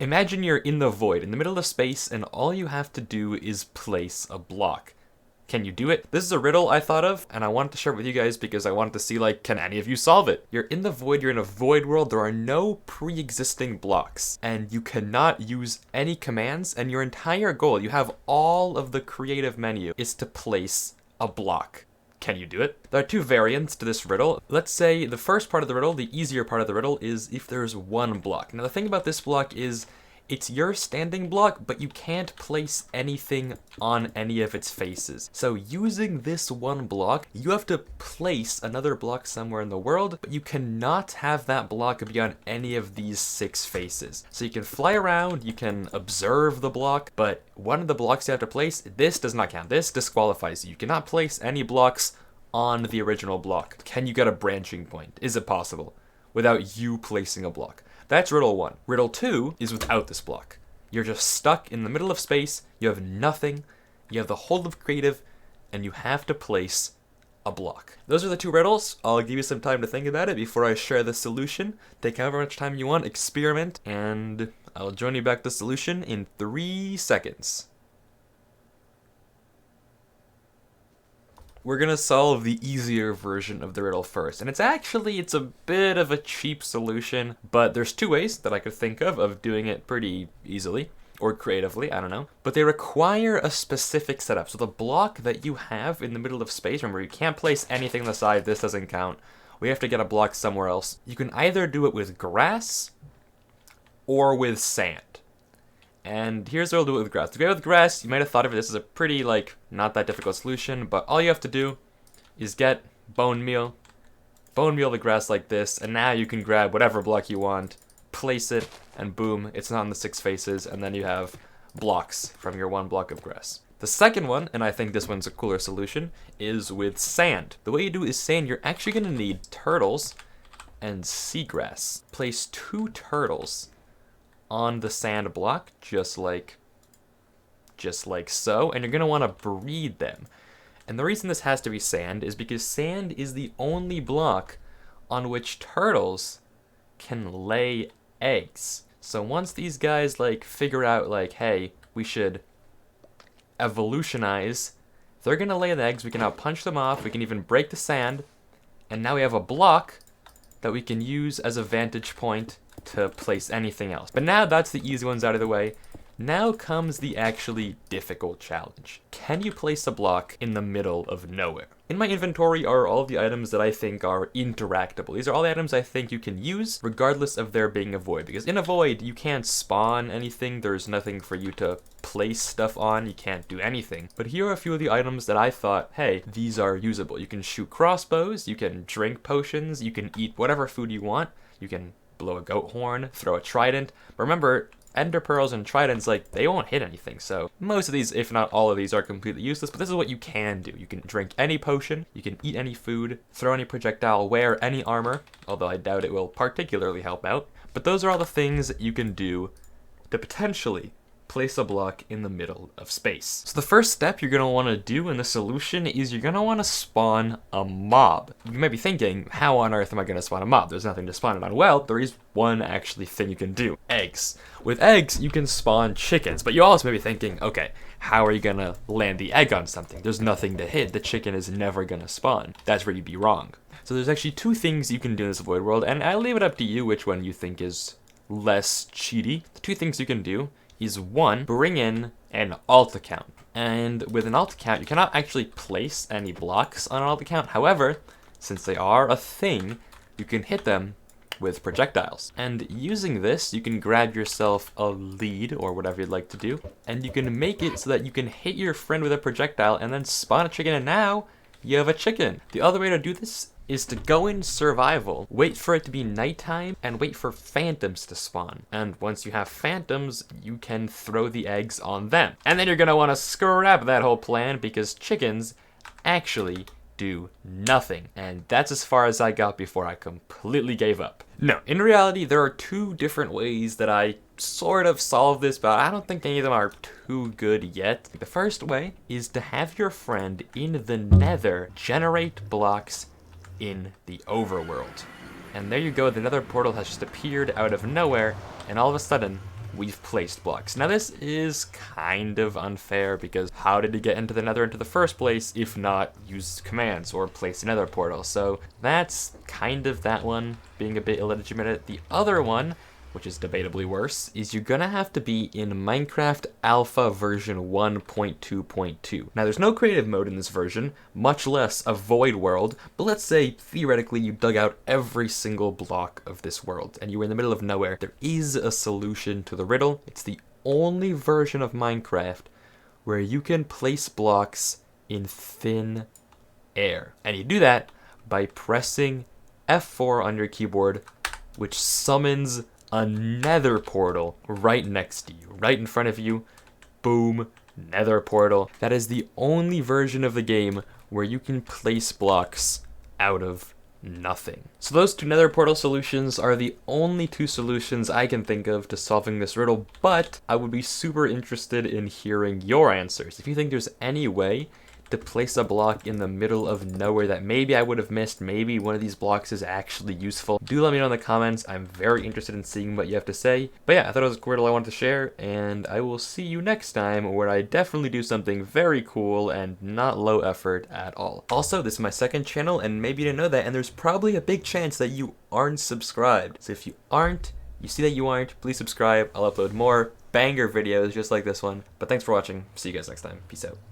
Imagine you're in the void, in the middle of space, and all you have to do is place a block. Can you do it? This is a riddle I thought of, and I wanted to share it with you guys because I wanted to see, like, can any of you solve it? You're in the void, you're in a void world, there are no pre-existing blocks, and you cannot use any commands, and your entire goal, you have all of the creative menu, is to place a block. Can you do it? There are two variants to this riddle. Let's say the first part of the riddle, the easier part of the riddle, is if there's one block. Now the thing about this block is it's your standing block, but you can't place anything on any of its faces. So using this one block, you have to place another block somewhere in the world, but you cannot have that block be on any of these 6 faces. So you can fly around, you can observe the block, but one of the blocks you have to place, this does not count. This disqualifies you. You cannot place any blocks on the original block. Can you get a branching point? Is it possible? Without you placing a block. That's riddle 1. Riddle 2 is without this block. You're just stuck in the middle of space, you have nothing, you have the whole of creative, and you have to place a block. Those are the 2 riddles. I'll give you some time to think about it before I share the solution. Take however much time you want, experiment, and I'll join you back the solution in 3 seconds. We're gonna solve the easier version of the riddle first, and it's a bit of a cheap solution, but there's 2 ways that I could think of doing it pretty easily, or creatively, I don't know. But they require a specific setup. So the block that you have in the middle of space, remember you can't place anything on the side, this doesn't count. We have to get a block somewhere else. You can either do it with grass or with sand. And here's what I'll do it with grass. To go with grass, you might have thought of it, this is a pretty, like, not that difficult solution, but all you have to do is get bone meal the grass like this, and now you can grab whatever block you want, place it, and boom, it's not on the 6 faces, and then you have blocks from your 1 block of grass. The second one, and I think this one's a cooler solution, is with sand. The way you do it is sand, you're actually going to need turtles and seagrass. Place 2 turtles on the sand block, just like so, and you're going to want to breed them. And the reason this has to be sand is because sand is the only block on which turtles can lay eggs. So once these guys, like, figure out, like, hey, we should evolutionize, they're going to lay the eggs, we can now punch them off, we can even break the sand, and now we have a block that we can use as a vantage point to place anything else. But now that's the easy ones out of the way. Now comes the actually difficult challenge. Can you place a block in the middle of nowhere? In my inventory are all of the items that I think are interactable. These are all the items I think you can use regardless of there being a void. Because in a void, you can't spawn anything. There's nothing for you to place stuff on. You can't do anything. But here are a few of the items that I thought, hey, these are usable. You can shoot crossbows. You can drink potions. You can eat whatever food you want. You can blow a goat horn, throw a trident. But remember, ender pearls and tridents, like, they won't hit anything, so most of these, if not all of these, are completely useless, but this is what you can do. You can drink any potion, you can eat any food, throw any projectile, wear any armor, although I doubt it will particularly help out, but those are all the things that you can do to potentially place a block in the middle of space. So the first step you're going to want to do in the solution is you're going to want to spawn a mob. You might be thinking, how on earth am I going to spawn a mob? There's nothing to spawn it on. Well, there is one actually thing you can do. Eggs. With eggs, you can spawn chickens, but you also may be thinking, okay, how are you going to land the egg on something? There's nothing to hit. The chicken is never going to spawn. That's where you'd be wrong. So there's actually 2 things you can do in this void world, and I'll leave it up to you which one you think is less cheaty. The 2 things you can do is 1, bring in an alt account. And with an alt account, you cannot actually place any blocks on an alt account. However, since they are a thing, you can hit them with projectiles. And using this, you can grab yourself a lead, or whatever you'd like to do, and you can make it so that you can hit your friend with a projectile and then spawn a chicken, and now you have a chicken. The other way to do this is to go in survival, wait for it to be nighttime, and wait for phantoms to spawn. And once you have phantoms, you can throw the eggs on them. And then you're gonna wanna scrap that whole plan because chickens actually do nothing. And that's as far as I got before I completely gave up. No, in reality, there are 2 different ways that I sort of solve this, but I don't think any of them are too good yet. The first way is to have your friend in the nether generate blocks in the overworld. And there you go, the nether portal has just appeared out of nowhere, and all of a sudden, we've placed blocks. Now this is kind of unfair because how did he get into the nether into the first place if not use commands or place another portal? So that's kind of that one being a bit illegitimate. The other one, which is debatably worse, is you're gonna have to be in Minecraft Alpha version 1.2.2. Now there's no creative mode in this version, much less a void world, but let's say theoretically you dug out every single block of this world and you were in the middle of nowhere. There is a solution to the riddle. It's the only version of Minecraft where you can place blocks in thin air. And you do that by pressing F4 on your keyboard, which summons a nether portal right next to you, right in front of you. Boom, nether portal. That is the only version of the game where you can place blocks out of nothing. So those two nether portal solutions are the only two solutions I can think of to solving this riddle, but I would be super interested in hearing your answers. If you think there's any way to place a block in the middle of nowhere that maybe I would have missed, maybe one of these blocks is actually useful, do let me know in the comments. I'm very interested in seeing what you have to say. But yeah, I thought it was a riddle I wanted to share, and I will see you next time where I definitely do something very cool and not low effort at all. Also, this is my second channel, and maybe you didn't know that, and there's probably a big chance that you aren't subscribed. So if you aren't, you see that you aren't, please subscribe. I'll upload more banger videos just like this one. But thanks for watching. See you guys next time. Peace out.